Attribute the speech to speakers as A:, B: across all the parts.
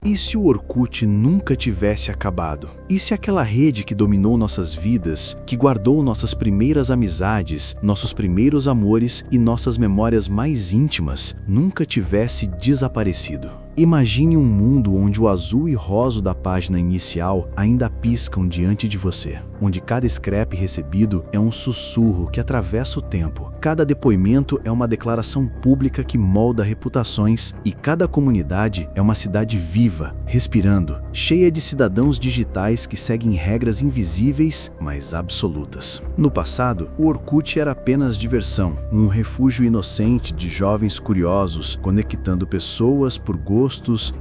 A: E se o Orkut nunca tivesse acabado? E se aquela rede que dominou nossas vidas, que guardou nossas primeiras amizades, nossos primeiros amores e nossas memórias mais íntimas, nunca tivesse desaparecido? Imagine um mundo onde o azul e rosa da página inicial ainda piscam diante de você, onde cada scrap recebido é um sussurro que atravessa o tempo, cada depoimento é uma declaração pública que molda reputações e cada comunidade é uma cidade viva, respirando, cheia de cidadãos digitais que seguem regras invisíveis, mas absolutas. No passado, o Orkut era apenas diversão, um refúgio inocente de jovens curiosos, conectando pessoas por gostos,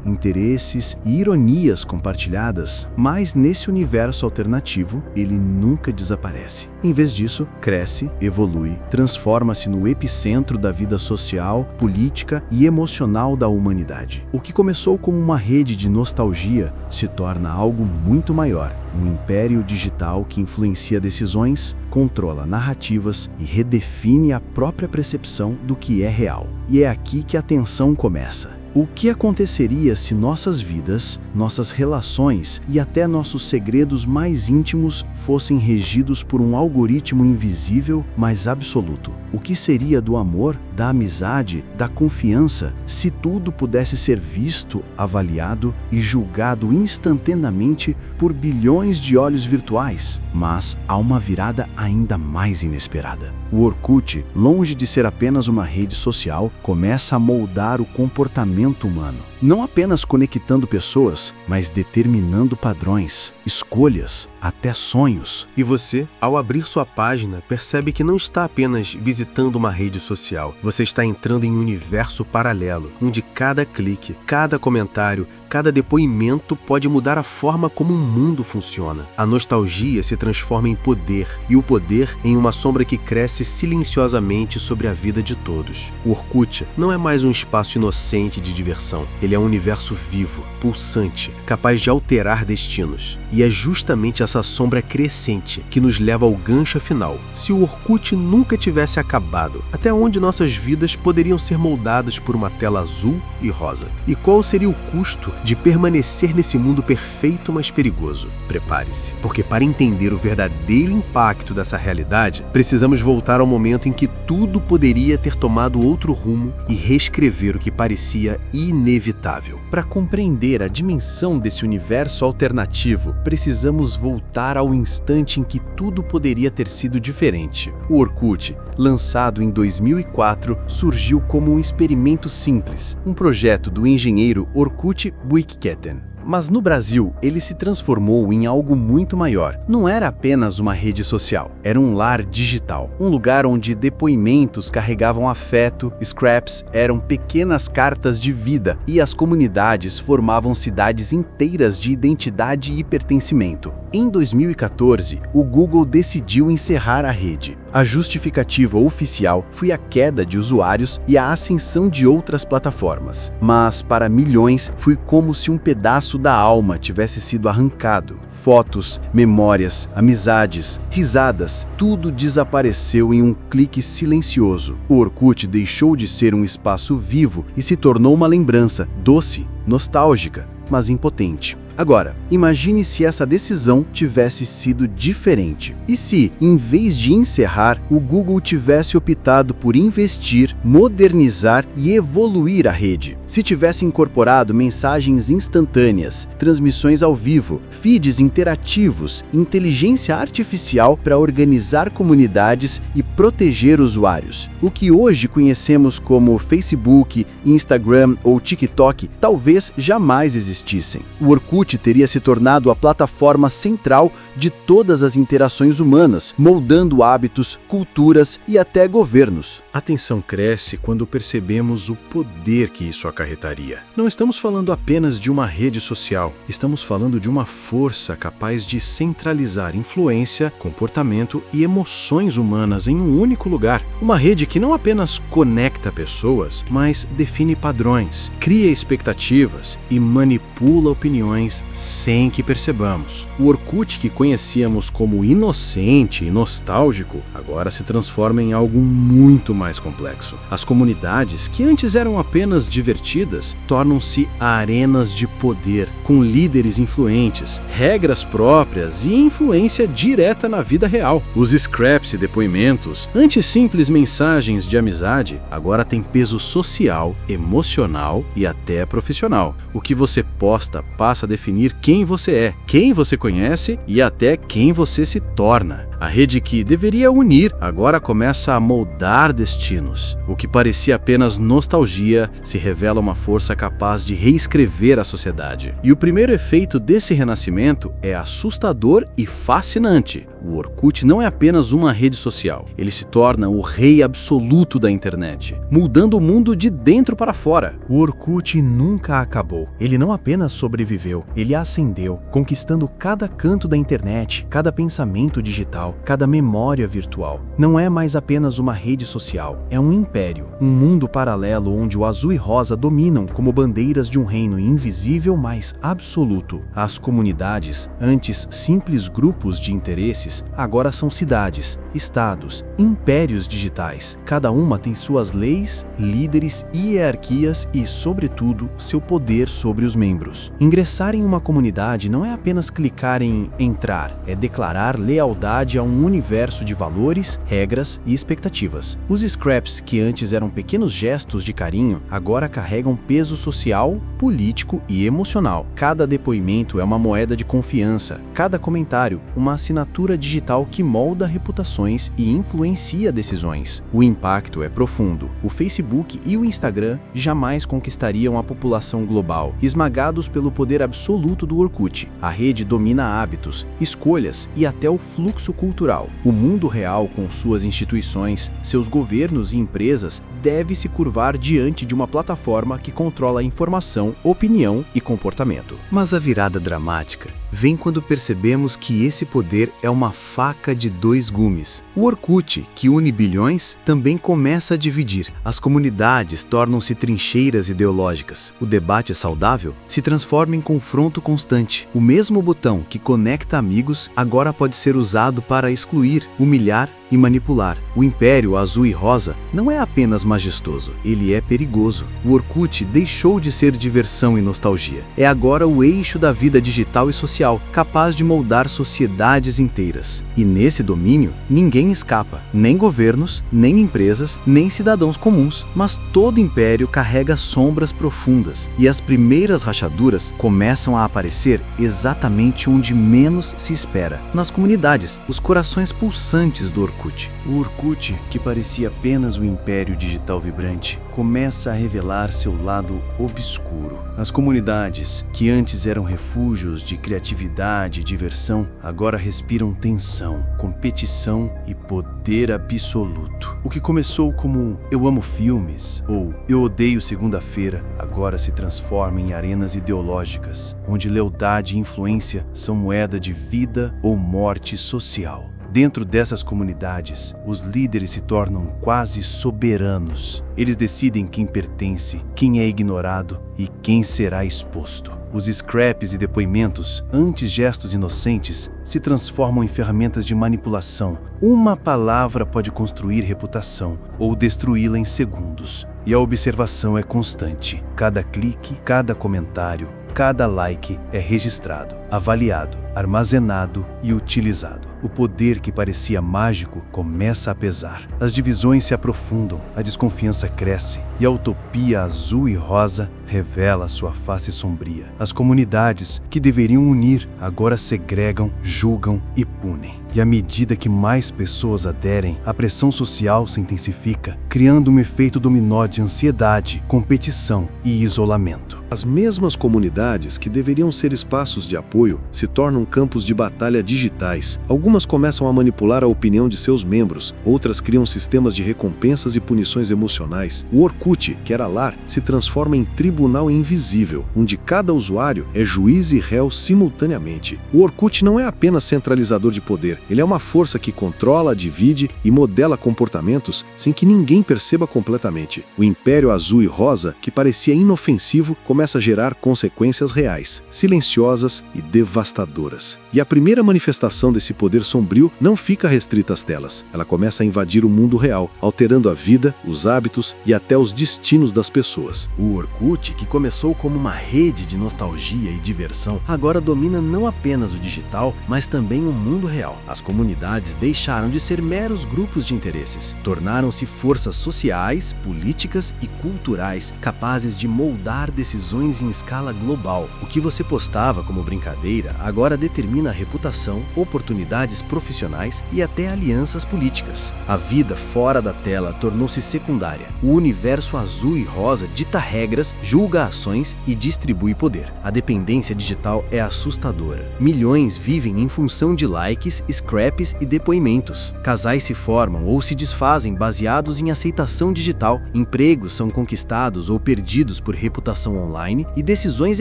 A: interesses e ironias compartilhadas, mas nesse universo alternativo, ele nunca desaparece. Em vez disso, cresce, evolui, transforma-se no epicentro da vida social, política e emocional da humanidade. O que começou como uma rede de nostalgia se torna algo muito maior, um império digital que influencia decisões, controla narrativas e redefine a própria percepção do que é real. E é aqui que a tensão começa. O que aconteceria se nossas vidas, nossas relações e até nossos segredos mais íntimos fossem regidos por um algoritmo invisível, mas absoluto? O que seria do amor, da amizade, da confiança, se tudo pudesse ser visto, avaliado e julgado instantaneamente por bilhões de olhos virtuais? Mas há uma virada ainda mais inesperada. O Orkut, longe de ser apenas uma rede social, começa a moldar o comportamento humano. Não apenas conectando pessoas, mas determinando padrões, escolhas, até sonhos.
B: E você, ao abrir sua página, percebe que não está apenas visitando uma rede social. Você está entrando em um universo paralelo, onde cada clique, cada comentário, cada depoimento pode mudar a forma como o mundo funciona. A nostalgia se transforma em poder, e o poder em uma sombra que cresce silenciosamente sobre a vida de todos. O Orkut não é mais um espaço inocente de diversão. Ele é um universo vivo, pulsante, capaz de alterar destinos. E é justamente essa sombra crescente que nos leva ao gancho final. Se o Orkut nunca tivesse acabado, até onde nossas vidas poderiam ser moldadas por uma tela azul e rosa? E qual seria o custo de permanecer nesse mundo perfeito, mas perigoso? Prepare-se, porque para entender o verdadeiro impacto dessa realidade, precisamos voltar ao momento em que tudo poderia ter tomado outro rumo e reescrever o que parecia inevitável.
A: Para compreender a dimensão desse universo alternativo, precisamos voltar ao instante em que tudo poderia ter sido diferente. O Orkut, lançado em 2004, surgiu como um experimento simples, um projeto do engenheiro Orkut Buikketten. Mas no Brasil, ele se transformou em algo muito maior. Não era apenas uma rede social, era um lar digital. Um lugar onde depoimentos carregavam afeto, scraps eram pequenas cartas de vida e as comunidades formavam cidades inteiras de identidade e pertencimento. Em 2014, o Google decidiu encerrar a rede. A justificativa oficial foi a queda de usuários e a ascensão de outras plataformas. Mas, para milhões, foi como se um pedaço da alma tivesse sido arrancado. Fotos, memórias, amizades, risadas, tudo desapareceu em um clique silencioso. O Orkut deixou de ser um espaço vivo e se tornou uma lembrança doce, nostálgica, mas impotente. Agora, imagine se essa decisão tivesse sido diferente. E se, em vez de encerrar, o Google tivesse optado por investir, modernizar e evoluir a rede? Se tivesse incorporado mensagens instantâneas, transmissões ao vivo, feeds interativos, inteligência artificial para organizar comunidades e proteger usuários. O que hoje conhecemos como Facebook, Instagram ou TikTok talvez jamais existissem. O Orkut teria se tornado a plataforma central de todas as interações humanas, moldando hábitos, culturas e até governos.
B: A tensão cresce quando percebemos o poder que isso acarretaria. Não estamos falando apenas de uma rede social, estamos falando de uma força capaz de centralizar influência, comportamento e emoções humanas em um único lugar. Uma rede que não apenas conecta pessoas, mas define padrões, cria expectativas e manipula opiniões
A: reais, sem que percebamos. O Orkut, que conhecíamos como inocente e nostálgico, agora se transforma em algo muito mais complexo. As comunidades, que antes eram apenas divertidas, tornam-se arenas de poder, com líderes influentes, regras próprias e influência direta na vida real. Os scraps e depoimentos, antes simples mensagens de amizade, agora têm peso social, emocional e até profissional. O que você posta passa a definir quem você é, quem você conhece e até quem você se torna. A rede que deveria unir agora começa a moldar destinos. O que parecia apenas nostalgia se revela uma força capaz de reescrever a sociedade. E o primeiro efeito desse renascimento é assustador e fascinante. O Orkut não é apenas uma rede social. Ele se torna o rei absoluto da internet, mudando o mundo de dentro para fora.
B: O Orkut nunca acabou. Ele não apenas sobreviveu, ele ascendeu, conquistando cada canto da internet, cada pensamento digital, cada memória virtual. Não é mais apenas uma rede social, é um império, um mundo paralelo onde o azul e rosa dominam como bandeiras de um reino invisível, mas absoluto. As comunidades, antes simples grupos de interesses, agora são cidades, estados, impérios digitais. Cada uma tem suas leis, líderes, hierarquias e, sobretudo, seu poder sobre os membros. Ingressar em uma comunidade não é apenas clicar em entrar, é declarar lealdade a um universo de valores, regras e expectativas. Os scraps, que antes eram pequenos gestos de carinho, agora carregam peso social, político e emocional. Cada depoimento é uma moeda de confiança, cada comentário, uma assinatura digital que molda reputações e influencia decisões. O impacto é profundo. O Facebook e o Instagram jamais conquistariam a população global, esmagados pelo poder absoluto do Orkut. A rede domina hábitos, escolhas e até o fluxo cultural. O mundo real, com suas instituições, seus governos e empresas, deve se curvar diante de uma plataforma que controla a informação, opinião e comportamento.
A: Mas a virada dramática vem quando percebemos que esse poder é uma faca de dois gumes. O Orkut, que une bilhões, também começa a dividir. As comunidades tornam-se trincheiras ideológicas. O debate saudável se transforma em confronto constante. O mesmo botão que conecta amigos agora pode ser usado para excluir, humilhar e manipular. O Império Azul e Rosa não é apenas majestoso, ele é perigoso. O Orkut deixou de ser diversão e nostalgia. É agora o eixo da vida digital e social, capaz de moldar sociedades inteiras. E nesse domínio, ninguém escapa, nem governos, nem empresas, nem cidadãos comuns. Mas todo império carrega sombras profundas, e as primeiras rachaduras começam a aparecer exatamente onde menos se espera. Nas comunidades, os corações pulsantes do Orkut.
B: O Orkut, que parecia apenas um império digital vibrante, começa a revelar seu lado obscuro. As comunidades, que antes eram refúgios de criatividade e diversão, agora respiram tensão, competição e poder absoluto. O que começou como "eu amo filmes" ou "eu odeio segunda-feira", agora se transforma em arenas ideológicas, onde lealdade e influência são moeda de vida ou morte social. Dentro dessas comunidades, os líderes se tornam quase soberanos. Eles decidem quem pertence, quem é ignorado e quem será exposto. Os scraps e depoimentos, antes gestos inocentes, se transformam em ferramentas de manipulação. Uma palavra pode construir reputação ou destruí-la em segundos. E a observação é constante. Cada clique, cada comentário, cada like é registrado, avaliado, armazenado e utilizado. O poder que parecia mágico começa a pesar. As divisões se aprofundam, a desconfiança cresce e a utopia azul e rosa revela sua face sombria. As comunidades, que deveriam unir, agora segregam, julgam e punem. E à medida que mais pessoas aderem, a pressão social se intensifica, criando um efeito dominó de ansiedade, competição e isolamento.
C: As mesmas comunidades que deveriam ser espaços de apoio se tornam campos de batalha digitais. Algumas começam a manipular a opinião de seus membros, outras criam sistemas de recompensas e punições emocionais. O Orkut, que era lar, se transforma em tribunal invisível, onde cada usuário é juiz e réu simultaneamente. O Orkut não é apenas centralizador de poder, ele é uma força que controla, divide e modela comportamentos sem que ninguém perceba completamente. O Império Azul e Rosa, que parecia inofensivo, começa começa a gerar consequências reais, silenciosas e devastadoras. E a primeira manifestação desse poder sombrio não fica restrita às telas. Ela começa a invadir o mundo real, alterando a vida, os hábitos e até os destinos das pessoas.
B: O Orkut, que começou como uma rede de nostalgia e diversão, agora domina não apenas o digital, mas também o mundo real. As comunidades deixaram de ser meros grupos de interesses, tornaram-se forças sociais, políticas e culturais capazes de moldar decisões em escala global. O que você postava como brincadeira agora determina a reputação, oportunidades profissionais e até alianças políticas. A vida fora da tela tornou-se secundária. O universo azul e rosa dita regras, julga ações e distribui poder. A dependência digital é assustadora. Milhões vivem em função de likes, scraps e depoimentos. Casais se formam ou se desfazem baseados em aceitação digital. Empregos são conquistados ou perdidos por reputação online e decisões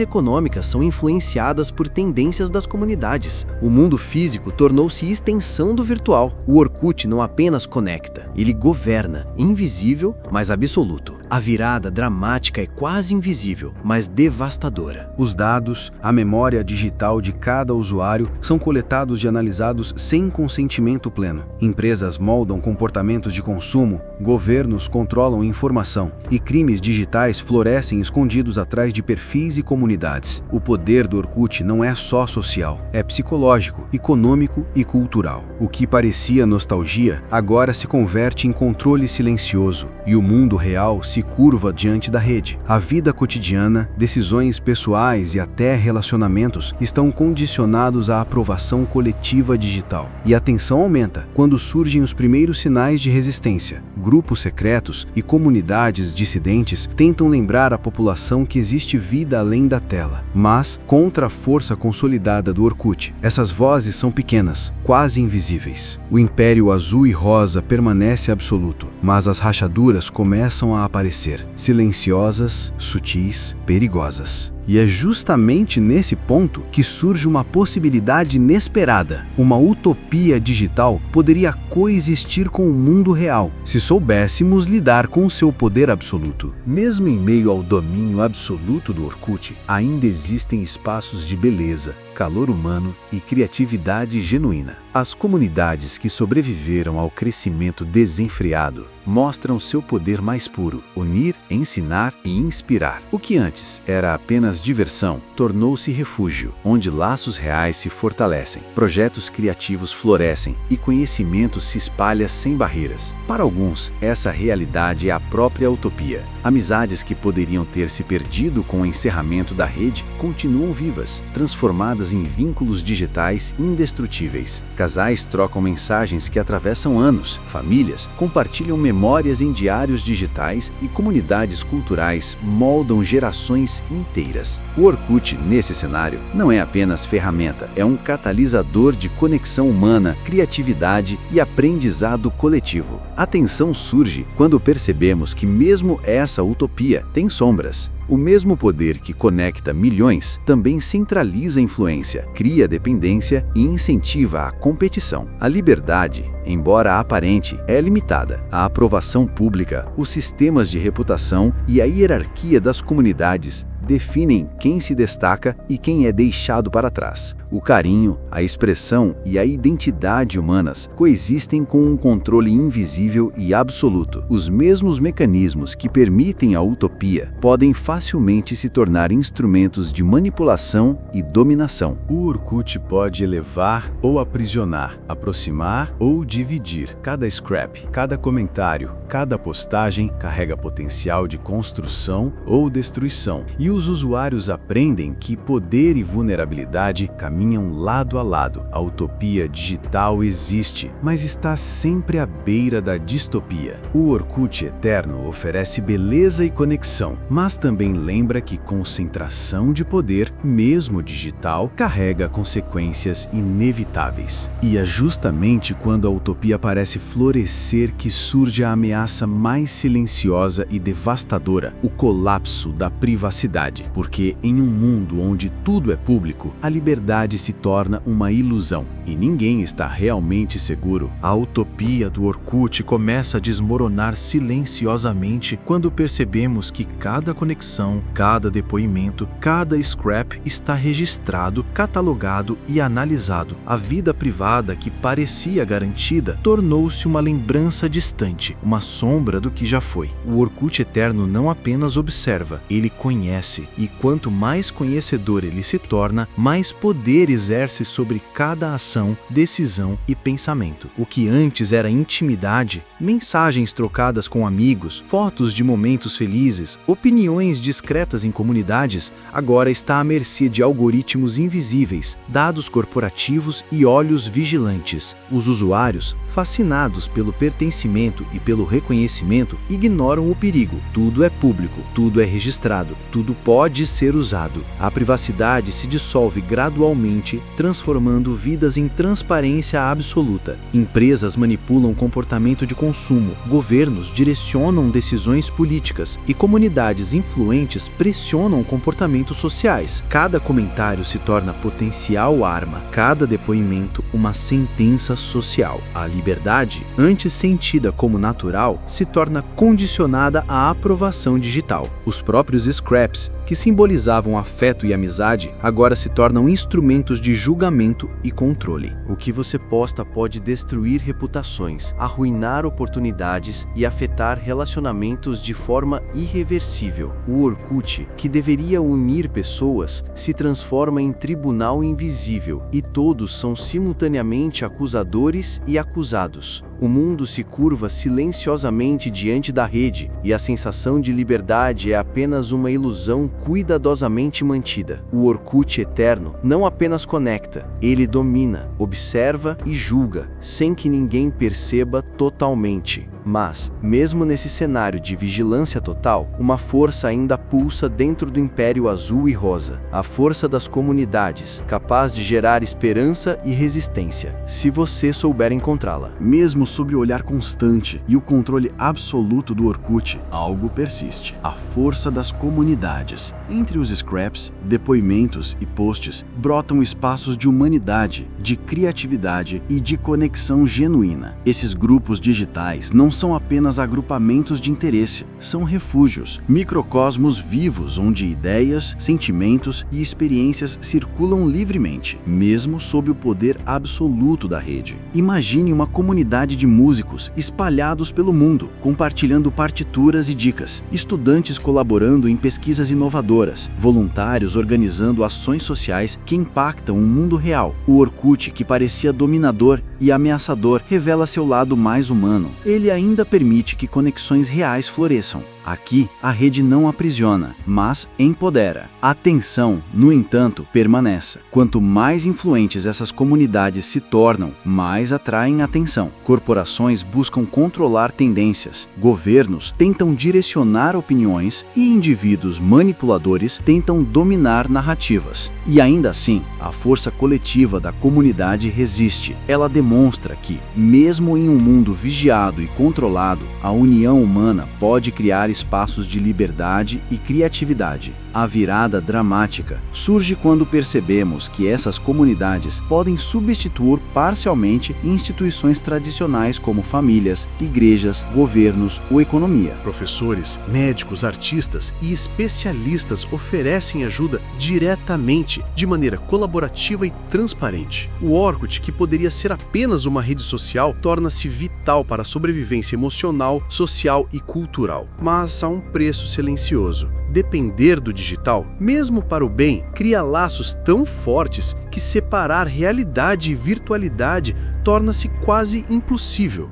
B: econômicas são influenciadas por tendências das comunidades. O mundo físico tornou-se extensão do virtual. O Orkut não apenas conecta, ele governa, invisível, mas absoluto. A virada dramática é quase invisível, mas devastadora.
D: Os dados, a memória digital de cada usuário são coletados e analisados sem consentimento pleno. Empresas moldam comportamentos de consumo, governos controlam informação e crimes digitais florescem escondidos atrás de perfis e comunidades. O poder do Orkut não é só social, é psicológico, econômico e cultural. O que parecia nostalgia agora se converte em controle silencioso e o mundo real se curva diante da rede. A vida cotidiana, decisões pessoais e até relacionamentos estão condicionados à aprovação coletiva digital. E a tensão aumenta quando surgem os primeiros sinais de resistência. Grupos secretos e comunidades dissidentes tentam lembrar à população que existe vida além da tela, mas contra a força consolidada do Orkut. Essas vozes são pequenas, quase invisíveis. O império azul e rosa permanece absoluto, mas as rachaduras começam a aparecer, silenciosas, sutis, perigosas. E é justamente nesse ponto que surge uma possibilidade inesperada. Uma utopia digital poderia coexistir com o mundo real, se soubéssemos lidar com o seu poder absoluto.
A: Mesmo em meio ao domínio absoluto do Orkut, ainda existem espaços de beleza, calor humano e criatividade genuína. As comunidades que sobreviveram ao crescimento desenfreado mostram seu poder mais puro: unir, ensinar e inspirar. O que antes era apenas diversão tornou-se refúgio, onde laços reais se fortalecem, projetos criativos florescem e conhecimento se espalha sem barreiras. Para alguns, essa realidade é a própria utopia. Amizades que poderiam ter se perdido com o encerramento da rede continuam vivas, transformadas em vínculos digitais indestrutíveis. Casais trocam mensagens que atravessam anos, famílias compartilham memórias em diários digitais e comunidades culturais moldam gerações inteiras. O Orkut, nesse cenário, não é apenas ferramenta, é um catalisador de conexão humana, criatividade e aprendizado coletivo. A tensão surge quando percebemos que mesmo essa utopia tem sombras. O mesmo poder que conecta milhões também centraliza a influência, cria dependência e incentiva a competição. A liberdade, embora aparente, é limitada. A aprovação pública, os sistemas de reputação e a hierarquia das comunidades definem quem se destaca e quem é deixado para trás. O carinho, a expressão e a identidade humanas coexistem com um controle invisível e absoluto. Os mesmos mecanismos que permitem a utopia podem facilmente se tornar instrumentos de manipulação e dominação.
D: O Orkut pode elevar ou aprisionar, aproximar ou dividir. Cada scrap, cada comentário, cada postagem carrega potencial de construção ou destruição. E os usuários aprendem que poder e vulnerabilidade caminham lado a lado. A utopia digital existe, mas está sempre à beira da distopia. O Orkut eterno oferece beleza e conexão, mas também lembra que concentração de poder, mesmo digital, carrega consequências inevitáveis. E é justamente quando a utopia parece florescer que surge a ameaça mais silenciosa e devastadora: o colapso da privacidade. Porque em um mundo onde tudo é público, a liberdade se torna uma ilusão e ninguém está realmente seguro.
B: A utopia do Orkut começa a desmoronar silenciosamente quando percebemos que cada conexão
A: ação, cada depoimento, cada scrap está registrado, catalogado e analisado. A vida privada que parecia garantida tornou-se uma lembrança distante, uma sombra do que já foi. O Orkut Eterno não apenas observa, ele conhece, e quanto mais conhecedor ele se torna, mais poder exerce sobre cada ação, decisão e pensamento. O que antes era intimidade, mensagens trocadas com amigos, fotos de momentos felizes, opiniões discretas em comunidades, agora está à mercê de algoritmos invisíveis, dados corporativos e olhos vigilantes. Os usuários, fascinados pelo pertencimento e pelo reconhecimento, ignoram o perigo. Tudo é público, tudo é registrado, tudo pode ser usado. A privacidade se dissolve gradualmente, transformando vidas em transparência absoluta. Empresas manipulam comportamento de consumo, governos direcionam decisões políticas e comunidades influentes pressionam comportamentos sociais. Cada comentário se torna potencial arma, cada depoimento uma sentença social. A liberdade, antes sentida como natural, se torna condicionada à aprovação digital. Os próprios scraps, que simbolizavam afeto e amizade, agora se tornam instrumentos de julgamento e controle. O que você posta pode destruir reputações, arruinar oportunidades e afetar relacionamentos de forma irreversível. O Orkut, que deveria unir pessoas, se transforma em tribunal invisível e todos são simultaneamente acusadores e acusados. O mundo se curva silenciosamente diante da rede e a sensação de liberdade é apenas uma ilusão cuidadosamente mantida. O Orkut Eterno não apenas conecta, ele domina, observa e julga, sem que ninguém perceba totalmente. Mas, mesmo nesse cenário de vigilância total, uma força ainda pulsa dentro do Império Azul e Rosa. A força das comunidades, capaz de gerar esperança e resistência, se você souber encontrá-la.
D: Mesmo sob o olhar constante e o controle absoluto do Orkut, algo persiste. A força das comunidades. Entre os scraps, depoimentos e posts, brotam espaços de humanidade, de criatividade e de conexão genuína. Esses grupos digitais não são apenas agrupamentos de interesse, são refúgios, microcosmos vivos onde ideias, sentimentos e experiências circulam livremente, mesmo sob o poder absoluto da rede. Imagine uma comunidade de músicos espalhados pelo mundo, compartilhando partituras e dicas, estudantes colaborando em pesquisas inovadoras, voluntários organizando ações sociais que impactam o mundo real. O Orkut, que parecia dominador e ameaçador, revela seu lado mais humano. Ele ainda permite que conexões reais floresçam. Aqui, a rede não aprisiona, mas empodera. A tensão, no entanto, permanece. Quanto mais influentes essas comunidades se tornam, mais atraem atenção. Corporações buscam controlar tendências, governos tentam direcionar opiniões e indivíduos manipuladores tentam dominar narrativas. E ainda assim, a força coletiva da comunidade resiste. Ela demonstra que, mesmo em um mundo vigiado e controlado, a união humana pode criar espaços de liberdade e criatividade. A virada dramática surge quando percebemos que essas comunidades podem substituir parcialmente instituições tradicionais como famílias, igrejas, governos ou economia.
B: Professores, médicos, artistas e especialistas oferecem ajuda diretamente, de maneira colaborativa e transparente. O Orkut, que poderia ser apenas uma rede social, torna-se vital para a sobrevivência emocional, social e cultural. Mas há um preço silencioso. Depender do digital, mesmo para o bem, cria laços tão fortes que separar realidade e virtualidade torna-se quase impossível.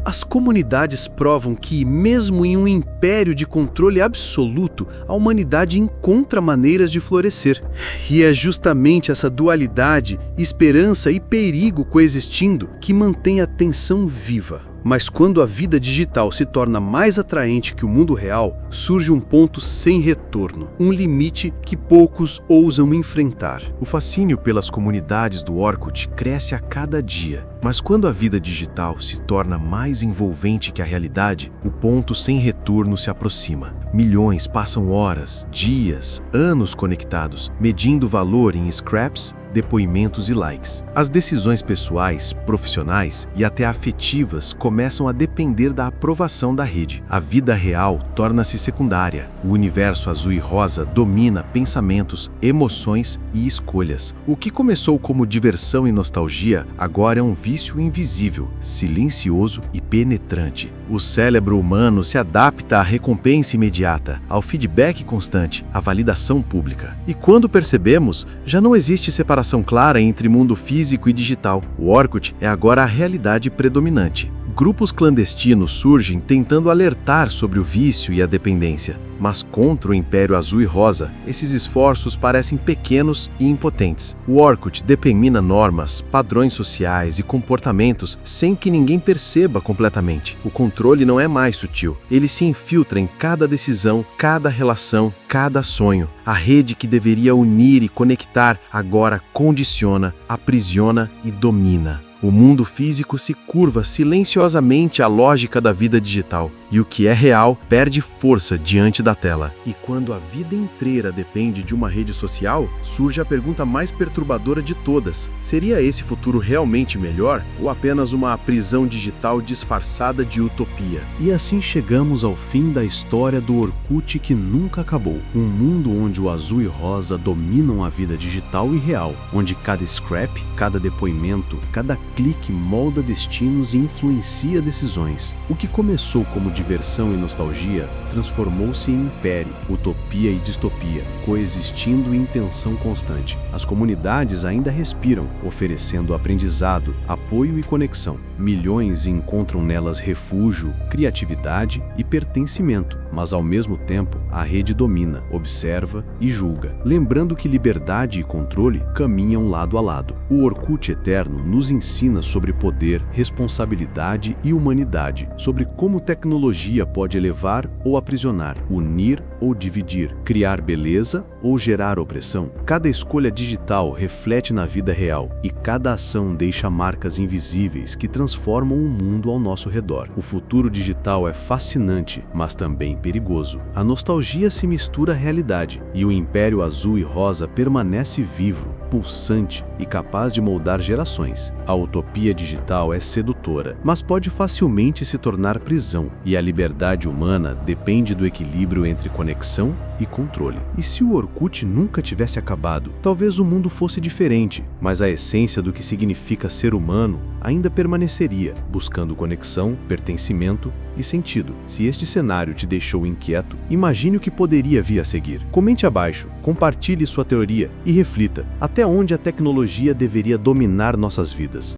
B: As comunidades provam que, mesmo em um império de controle absoluto, a humanidade encontra maneiras de florescer. E é justamente essa dualidade, esperança e perigo coexistindo, que mantém a tensão viva. Mas quando a vida digital se torna mais atraente que o mundo real, surge um ponto sem retorno, um limite que poucos ousam enfrentar.
A: O fascínio pelas comunidades do Orkut cresce a cada dia. Mas quando a vida digital se torna mais envolvente que a realidade, o ponto sem retorno se aproxima. Milhões passam horas, dias, anos conectados, medindo valor em scraps,
B: depoimentos e likes. As decisões pessoais, profissionais e até afetivas começam a depender da aprovação da rede. A vida real torna-se secundária. O universo azul e rosa domina pensamentos, emoções e escolhas. O que começou como diversão e nostalgia agora é um vício invisível, silencioso e penetrante. O cérebro humano se adapta à recompensa imediata, ao feedback constante, à validação pública. E quando percebemos, já não existe separação clara entre mundo físico e digital. O Orkut é agora a realidade predominante. Grupos clandestinos surgem tentando alertar sobre o vício e a dependência. Mas contra o Império Azul e Rosa, esses esforços parecem pequenos e impotentes. O Orkut determina normas, padrões sociais e comportamentos sem que ninguém perceba completamente. O controle não é mais sutil. Ele se infiltra em cada decisão, cada relação, cada sonho. A rede que deveria unir e conectar agora condiciona, aprisiona e domina. O mundo físico se curva silenciosamente à lógica da vida digital, e o que é real perde força diante da tela. E quando a vida inteira depende de uma rede social, surge a pergunta mais perturbadora de todas: seria esse futuro realmente melhor ou apenas uma prisão digital disfarçada de utopia?
A: E assim chegamos ao fim da história do Orkut que nunca acabou. Um mundo onde o azul e rosa dominam a vida digital e real, onde cada scrap, cada depoimento, cada clique molda destinos e influencia decisões. O que começou como diversão e nostalgia transformou-se em império, utopia e distopia, coexistindo em tensão constante. As comunidades ainda respiram, oferecendo aprendizado, apoio e conexão. Milhões encontram nelas refúgio, criatividade e pertencimento, mas ao mesmo tempo a rede domina, observa e julga, lembrando que liberdade e controle caminham lado a lado. O Orkut Eterno nos ensina sobre poder, responsabilidade e humanidade, sobre como tecnologia pode elevar ou aprisionar, unir ou dividir, criar beleza ou gerar opressão. Cada escolha digital reflete na vida real e cada ação deixa marcas invisíveis que transformam o mundo ao nosso redor. O futuro digital é fascinante, mas também perigoso. A nostalgia se mistura à realidade e o Império Azul e Rosa permanece vivo, pulsante e capaz de moldar gerações. A utopia digital é sedutora, mas pode facilmente se tornar prisão, e a liberdade humana depende do equilíbrio entre conexão e controle. E se o Orkut nunca tivesse acabado, talvez o mundo fosse diferente, mas a essência do que significa ser humano ainda permaneceria, buscando conexão, pertencimento e sentido. Se este cenário te deixou inquieto, imagine o que poderia vir a seguir. Comente abaixo, compartilhe sua teoria e reflita até onde a tecnologia deveria dominar nossas vidas.